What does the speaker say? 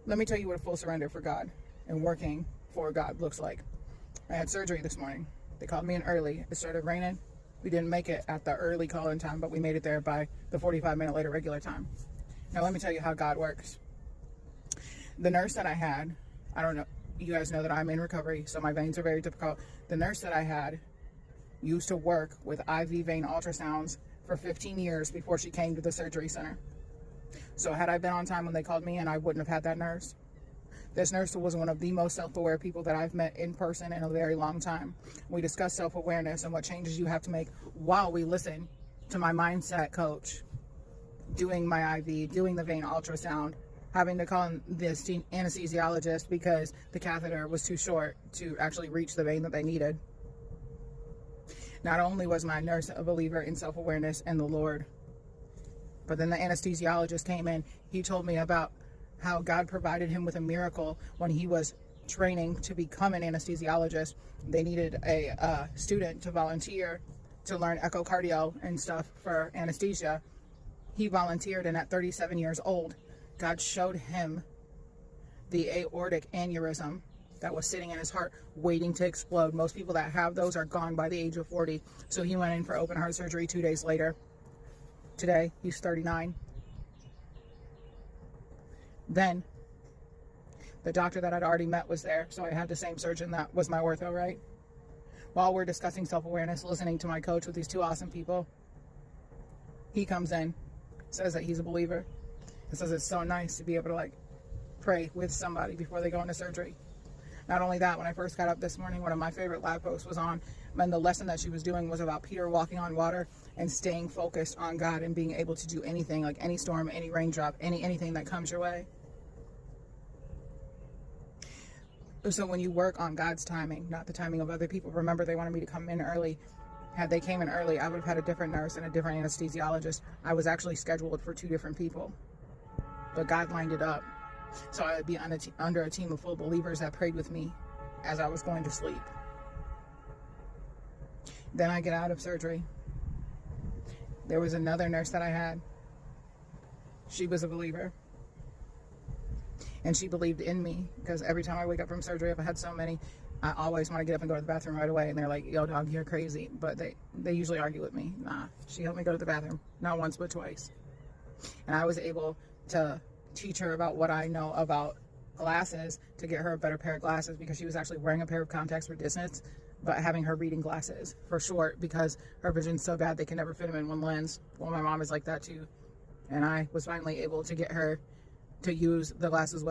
Let me tell you what a full surrender for God and working for God looks like. I had surgery this morning. They called me in early. It started raining. We didn't make it at the early call-in time, but we made it there by the 45-minute later regular time. Now, let me tell you how God works. The nurse that I had, I don't know, you guys know that I'm in recovery, so my veins are very difficult. The nurse that I had used to work with IV vein ultrasounds for 15 years before she came to the surgery center. So had I been on time when they called me in, I wouldn't have had that nurse. This nurse was one of the most self-aware people that I've met in person in a very long time. We discussed self-awareness and what changes you have to make while we listen to my mindset coach, doing my IV, doing the vein ultrasound, having to call in the anesthesiologist because the catheter was too short to actually reach the vein that they needed. Not only was my nurse a believer in self-awareness and the Lord, but then the anesthesiologist came in. He told me about how God provided him with a miracle when he was training to become an anesthesiologist. They needed a student to volunteer to learn echocardio and stuff for anesthesia. He volunteered, and at 37 years old, God showed him the aortic aneurysm that was sitting in his heart waiting to explode. Most people that have those are gone by the age of 40. So he went in for open heart surgery 2 days later. Today, he's 39. Then, the doctor that I'd already met was there, so I had the same surgeon that was my ortho, right? While we're discussing self-awareness, listening to my coach with these two awesome people, he comes in, says that he's a believer, and says it's so nice to be able to pray with somebody before they go into surgery. Not only that, when I first got up this morning, one of my favorite lab posts was on, and the lesson that she was doing was about Peter walking on water and staying focused on God and being able to do anything, like any storm, any raindrop, anything that comes your way. So when you work on God's timing, not the timing of other people, remember they wanted me to come in early. Had they came in early, I would have had a different nurse and a different anesthesiologist. I was actually scheduled for 2 different people, but God lined it up. So I would be under a team of full believers that prayed with me as I was going to sleep. Then I get out of surgery. There was another nurse that I had. She was a believer. And she believed in me, because every time I wake up from surgery, I've had so many, I always want to get up and go to the bathroom right away. And they're like, yo, dog, you're crazy. But they usually argue with me. Nah, she helped me go to the bathroom. Not once, but twice. And I was able to teach her about what I know about glasses to get her a better pair of glasses, because she was actually wearing a pair of contacts for distance, but having her reading glasses for short because her vision's so bad they can never fit them in one lens. Well, my mom is like that too. And I was finally able to get her to use the glasses with